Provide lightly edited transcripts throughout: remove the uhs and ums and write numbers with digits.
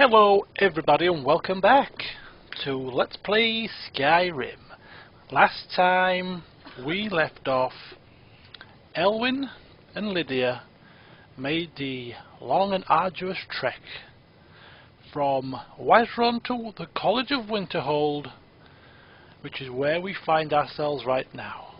Hello everybody and welcome back to Let's Play Skyrim. Last time we left off, Elwyn and Lydia made the long and arduous trek from Whiterun to the College of Winterhold, which is where we find ourselves right now.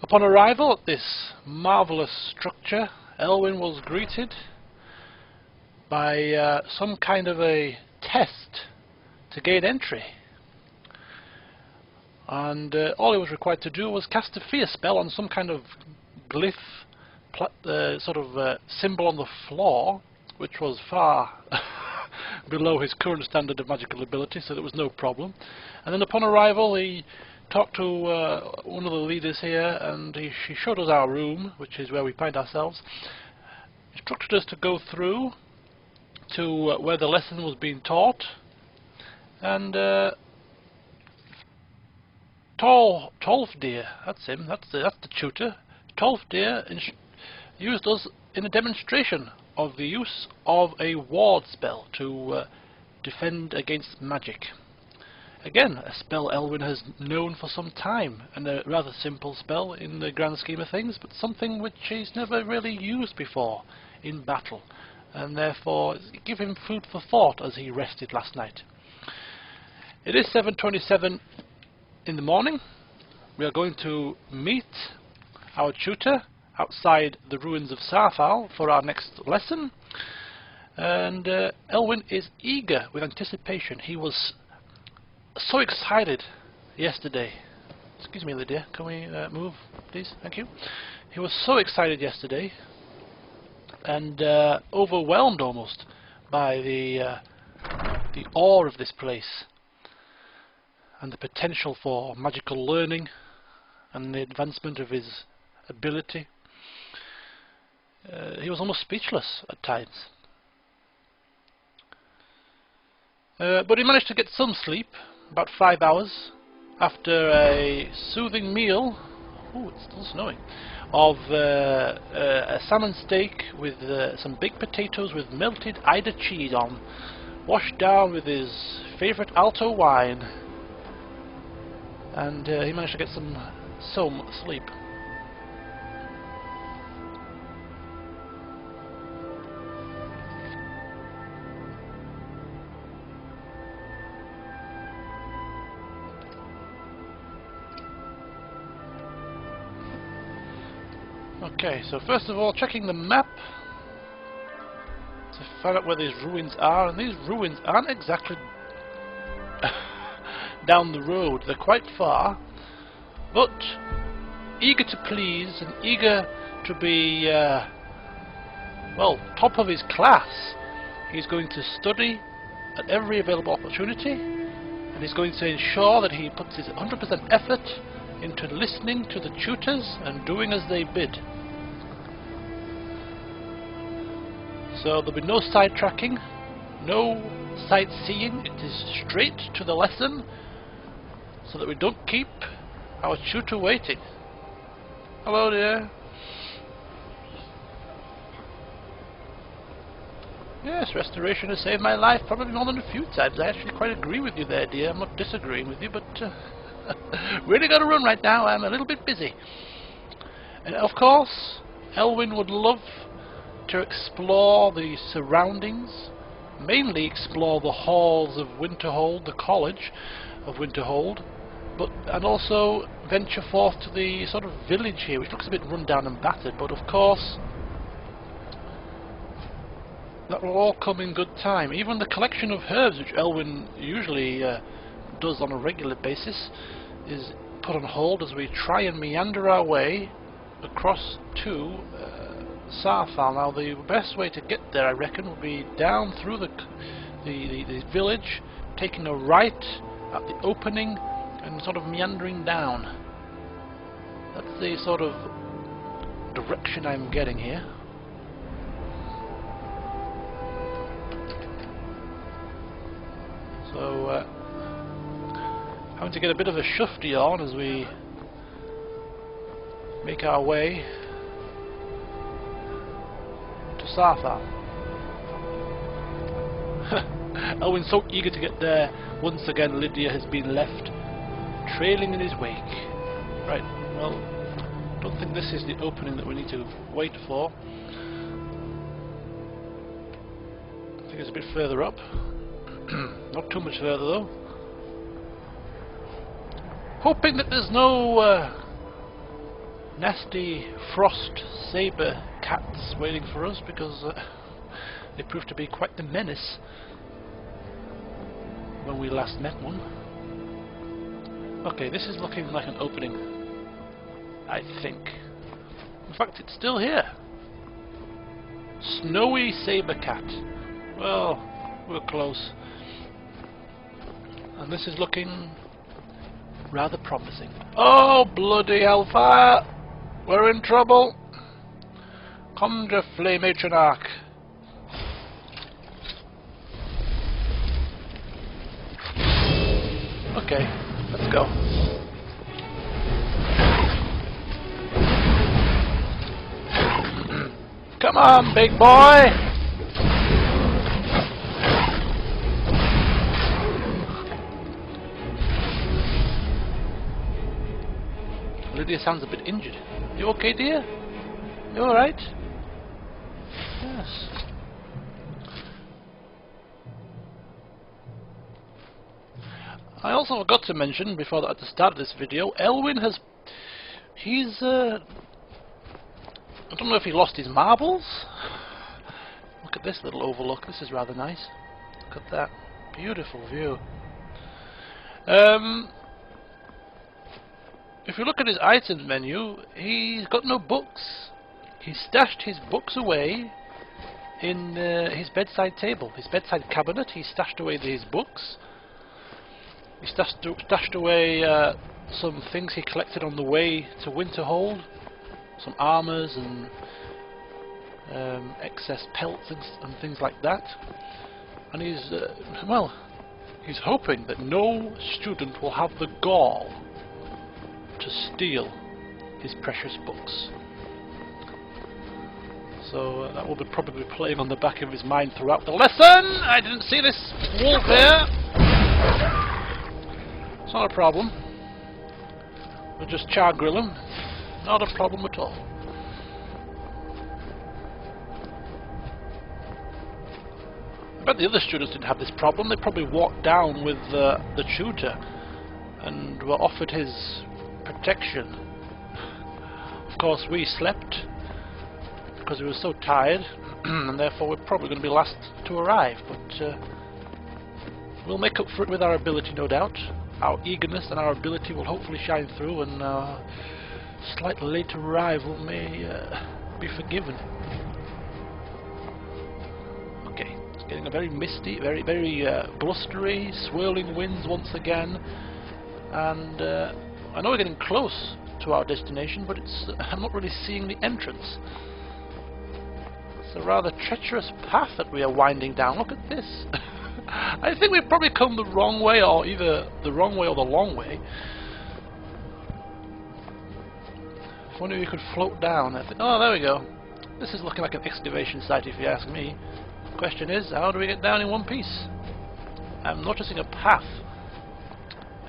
Upon arrival at this marvellous structure, Elwyn was greeted by some kind of a test to gain entry, and all he was required to do was cast a fear spell on some kind of glyph, symbol on the floor, which was far below his current standard of magical ability, so there was no problem. And then upon arrival he talked to one of the leaders here, and she showed us our room, which is where we find ourselves, instructed us to go through to where the lesson was being taught, and Tolfdir, that's him, that's the tutor. Tolfdir used us in a demonstration of the use of a ward spell to defend against magic. Again, a spell Elwyn has known for some time, and a rather simple spell in the grand scheme of things, but something which he's never really used before in battle, and therefore give him food for thought as he rested last night. It is 7:27 in the morning. We are going to meet our tutor outside the ruins of Sarthal for our next lesson, and Elwyn is eager with anticipation. He was so excited yesterday. Excuse me, Lydia, can we move, please? Thank you. He was so excited yesterday, and overwhelmed almost by the awe of this place and the potential for magical learning and the advancement of his ability. He was almost speechless at times, but he managed to get some sleep, about 5 hours, after a soothing meal. Ooh, it's still snowing. Of a salmon steak with some baked potatoes with melted Ida cheese on, washed down with his favourite Alto wine, and he managed to get some sleep. Okay, so first of all, checking the map to find out where these ruins are, and these ruins aren't exactly down the road, they're quite far, but eager to please and eager to be, well, top of his class, he's going to study at every available opportunity, and he's going to ensure that he puts his 100% effort into listening to the tutors and doing as they bid. So there'll be no sidetracking, no sightseeing. It is straight to the lesson, so that we don't keep our tutor waiting. Hello dear. Yes, restoration has saved my life probably more than a few times. I actually quite agree with you there, dear. I'm not disagreeing with you, but really got to run right now. I'm a little bit busy. And of course, Elwyn would love to explore the surroundings, mainly explore the halls of Winterhold, the College of Winterhold, and also venture forth to the sort of village here, which looks a bit run down and battered, but of course that will all come in good time. Even the collection of herbs, which Elwyn usually does on a regular basis, is put on hold as we try and meander our way across to Sarthal. Now the best way to get there, I reckon, would be down through the village, taking a right at the opening and sort of meandering down. That's the sort of direction I'm getting here. So having to get a bit of a shufti on as we make our way to Sarthal. Elwin's so eager to get there. Once again, Lydia has been left trailing in his wake. Right, well, I don't think this is the opening that we need to wait for. I think it's a bit further up. Not too much further though. Hoping that there's no nasty frost saber cats waiting for us, because they proved to be quite the menace when we last met one. Okay, this is looking like an opening, I think. In fact, it's still here. Snowy saber cat. Well, we're close. And this is looking rather promising. Oh, bloody hellfire! We're in trouble! Conjure Flame Matronarch. Okay, let's go. Come on, big boy! Lydia sounds a bit injured. You okay, dear? You alright? Yes. I also forgot to mention before that at the start of this video, Elwin has... I don't know if he lost his marbles? Look at this little overlook. This is rather nice. Look at that. Beautiful view. If you look at his items menu, he's got no books. He stashed his books away in his bedside table, his bedside cabinet. He stashed away his books. He stashed away some things he collected on the way to Winterhold, some armours and excess pelts and things like that. And he's, well, he's hoping that no student will have the gall to steal his precious books. So that will be probably playing on the back of his mind throughout the lesson. I didn't see this wolf here. It's not a problem. We'll just char grill him. Not a problem at all. I bet the other students didn't have this problem. They probably walked down with the tutor and were offered his protection. Of course, we slept because we were so tired, and therefore we're probably going to be last to arrive. But we'll make up for it with our ability, no doubt. Our eagerness and our ability will hopefully shine through, and our slightly late arrival may be forgiven. Okay, it's getting a very misty, very blustery, swirling winds once again, and I know we're getting close to our destination, but I'm not really seeing the entrance. It's a rather treacherous path that we are winding down. Look at this. I think we've probably come the wrong way, or either the wrong way or the long way. If only we could float down. Oh, there we go. This is looking like an excavation site, if you ask me. The question is, how do we get down in one piece? I'm noticing a path.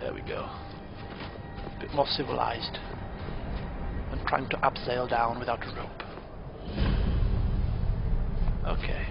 There we go. A bit more civilized than trying to abseil down without a rope. Okay.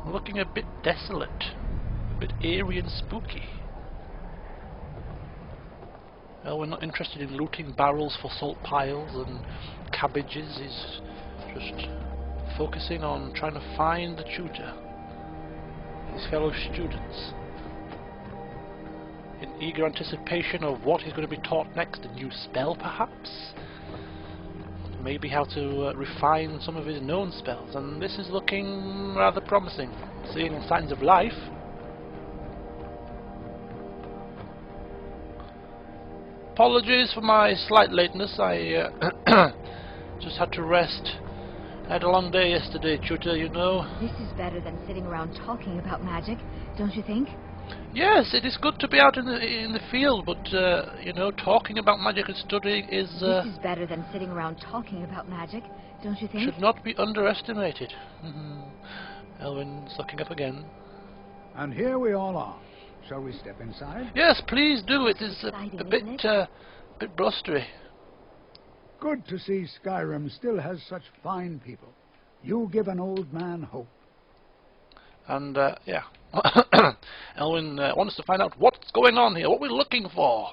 Looking a bit desolate, a bit eerie and spooky. Well, we're not interested in looting barrels for salt piles and cabbages. He's just focusing on trying to find the tutor, his fellow students, in eager anticipation of what he's going to be taught next. A new spell, perhaps? Maybe how to refine some of his known spells, and this is looking rather promising. Seeing signs of life. Apologies for my slight lateness. I just had to rest. I had a long day yesterday, tutor, you know. This is better than sitting around talking about magic, don't you think? Yes, it is good to be out in the field, but you know, talking about magic and studying is This is better than sitting around talking about magic, don't you think? should not be underestimated. Elwin sucking up again. And here we all are. Shall we step inside? Yes, please do. It is Exciting, a bit isn't it? bit blustery. Good to see Skyrim still has such fine people. You give an old man hope. And yeah, Elwin wants to find out what's going on here, what we're looking for.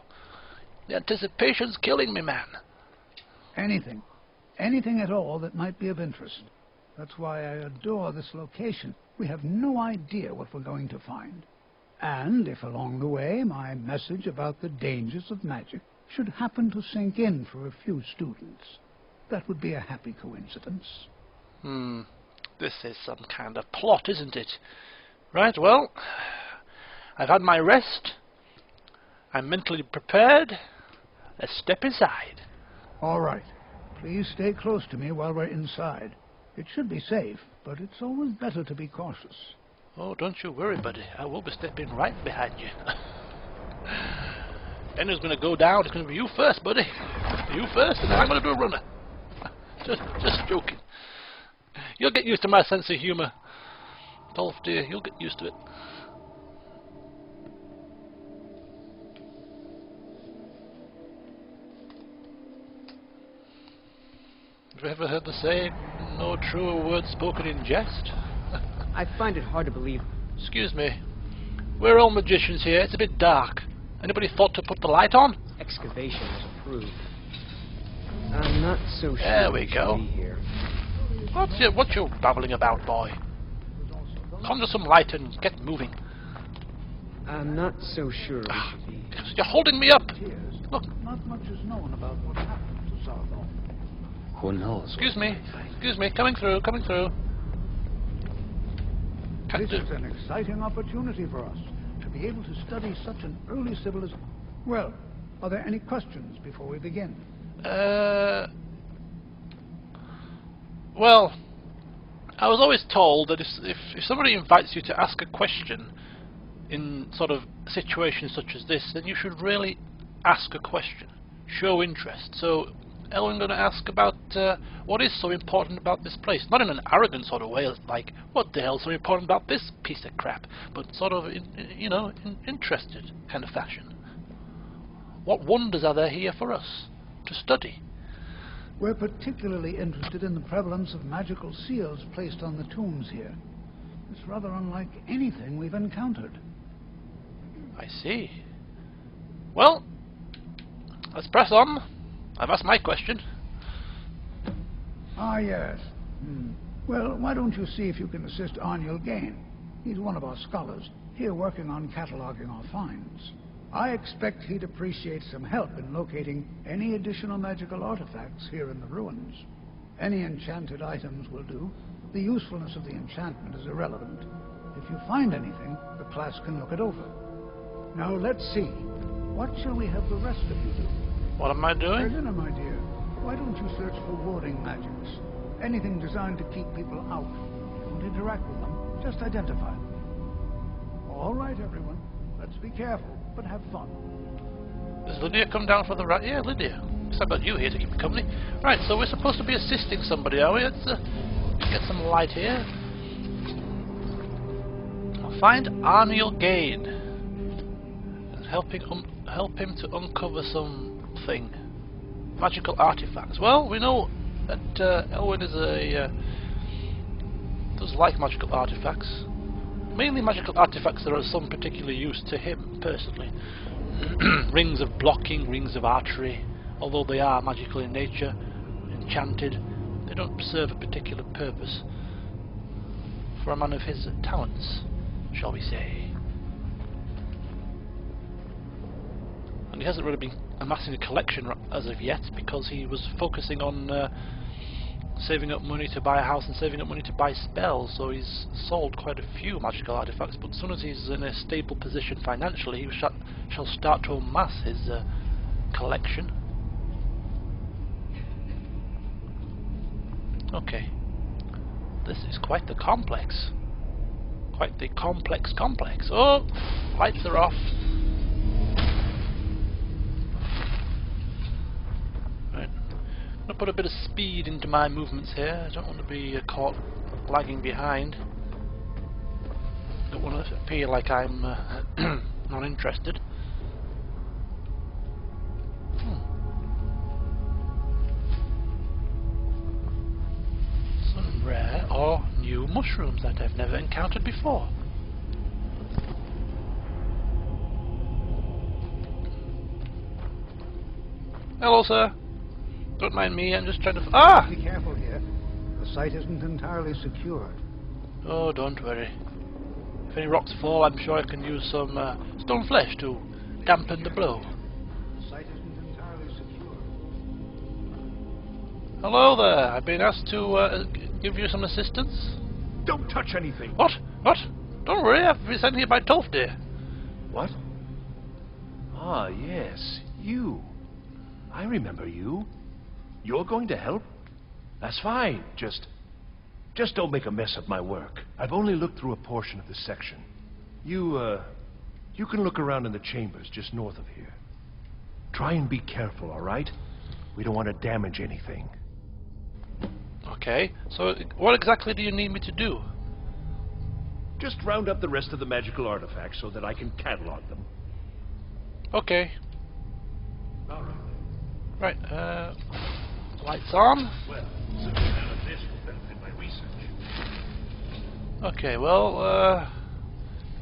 The anticipation's killing me, man. Anything. Anything at all that might be of interest. That's why I adore this location. We have no idea what we're going to find. And if along the way my message about the dangers of magic should happen to sink in for a few students, that would be a happy coincidence. This is some kind of plot, isn't it? Right, well, I've had my rest. I'm mentally prepared. Let's step inside. All right. Please stay close to me while we're inside. It should be safe, but it's always better to be cautious. Oh, don't you worry, buddy. I will be stepping right behind you. Ender's going to go down. It's going to be you first, buddy. You first, and then I'm going to do a runner. Just joking. You'll get used to my sense of humour. Dolph, dear, you'll get used to it. Have you ever heard the saying, no truer word spoken in jest? I find it hard to believe. Excuse me. We're all magicians here. It's a bit dark. Anybody thought to put the light on? Excavation is approved. I'm not so sure There we go. should be here. What you babbling about, boy? Conjure some light and get moving. I'm not so sure we should be. You're holding me up. Tears. Look. Not much is known about what happened to Zarthol. Who knows? Excuse me. Coming through. This is an exciting opportunity for us to be able to study such an early civilization. Well, are there any questions before we begin? Well, I was always told that if somebody invites you to ask a question in sort of situations such as this, then you should really ask a question, show interest. So, Elwin going to ask about what is so important about this place. Not in an arrogant sort of way, like, what the hell's so important about this piece of crap, but sort of, in interested kind of fashion. What wonders are there here for us to study? We're particularly interested in the prevalence of magical seals placed on the tombs here. It's rather unlike anything we've encountered. I see. Well, let's press on. I've asked my question. Ah, yes. Well, why don't you see if you can assist Arniel Gain? He's one of our scholars, here working on cataloging our finds. I expect he'd appreciate some help in locating any additional magical artifacts here in the ruins. Any enchanted items will do. The usefulness of the enchantment is irrelevant. If you find anything, the class can look it over. Now, let's see. What shall we have the rest of you do? What am I doing? Erlina, my dear, why don't you search for warding magics? Anything designed to keep people out. Don't interact with them, just identify them. All right, everyone. Let's be careful, but have fun. Does Lydia come down for the right? Yeah, Lydia. It's about you here to keep me company. Right, so we're supposed to be assisting somebody, are we? Let's get some light here. I'll find Arniel Gain. Help him to uncover something. Magical artifacts. Well, we know that Elwin is does like magical artifacts. Mainly magical artifacts that are of some particular use to him personally. Rings of blocking, rings of archery. Although they are magical in nature, enchanted, they don't serve a particular purpose for a man of his talents, shall we say. And he hasn't really been amassing a collection as of yet, because he was focusing on saving up money to buy a house and saving up money to buy spells, so he's sold quite a few magical artifacts, but as soon as he's in a stable position financially, he shall start to amass his collection. Okay. This is quite the complex. Quite the complex. Oh! Lights are off. Right. I'm gonna put a bit of speed into my movements here. I don't want to be caught lagging behind. Don't want to appear like I'm not interested. Some rare or new mushrooms that I've never encountered before. Hello, sir. Don't mind me, I'm just trying to... Ah! Be careful here. The site isn't entirely secured. Oh, don't worry. If any rocks fall, I'm sure I can use some stone flesh to dampen the blow. The site isn't entirely secured. Hello there. I've been asked to give you some assistance. Don't touch anything. What? What? Don't worry, I've been sent here by Tolfdir. What? Ah, yes, you. I remember you. You're going to help? That's fine. Just don't make a mess of my work. I've only looked through a portion of this section. You can look around in the chambers just north of here. Try and be careful, all right? We don't want to damage anything. Okay, so what exactly do you need me to do? Just round up the rest of the magical artifacts so that I can catalog them. Okay. All right. Right, lights on. Well, since none of this will benefit my research. Okay, well,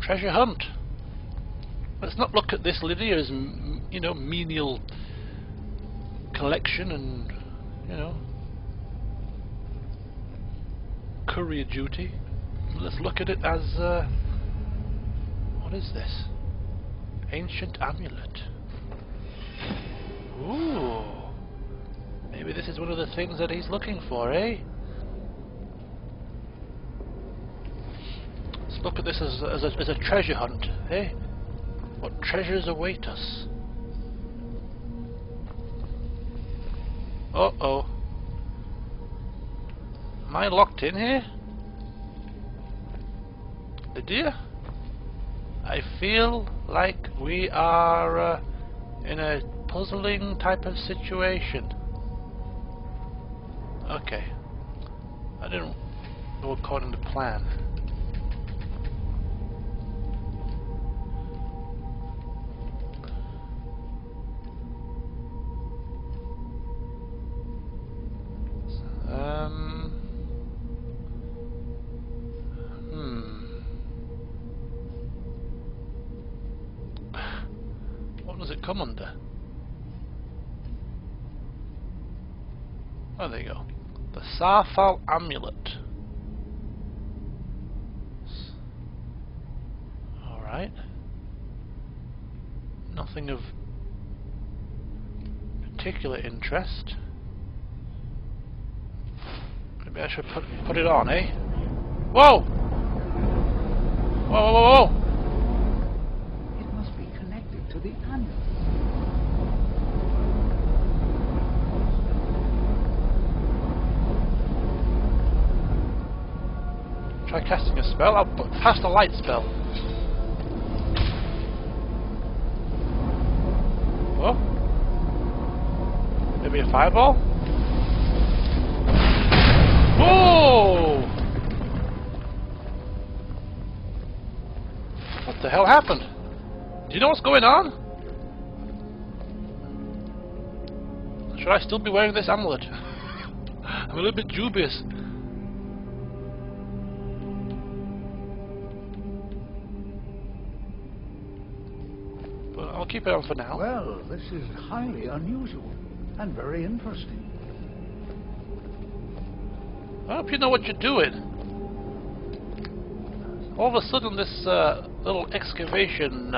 treasure hunt. Let's not look at this Lydia's, you know, menial collection and, you know, courier duty. Let's look at it as, what is this? Ancient amulet. Ooh. Maybe this is one of the things that he's looking for, eh? Let's look at this as a treasure hunt, eh? What treasures await us? Uh-oh. Am I locked in here? Lydia? I feel like we are in a puzzling type of situation. Okay. I didn't go according to plan. What does it come under? Oh, there you go. The Sarfal Amulet. Alright. Nothing of particular interest. Maybe I should put it on, eh? Whoa! Whoa, whoa, whoa, whoa! It must be connected to the amulet. Try casting a spell. I'll cast a light spell. Whoa. Maybe a fireball? Whoa! What the hell happened? Do you know what's going on? Should I still be wearing this amulet? I'm a little bit dubious. But I'll keep it on for now. Well, this is highly unusual and very interesting. I hope you know what you're doing. All of a sudden this little excavation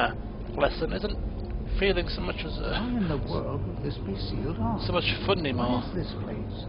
lesson isn't feeling so much as Why in the world would this be sealed off? so much fun anymore. What is this place?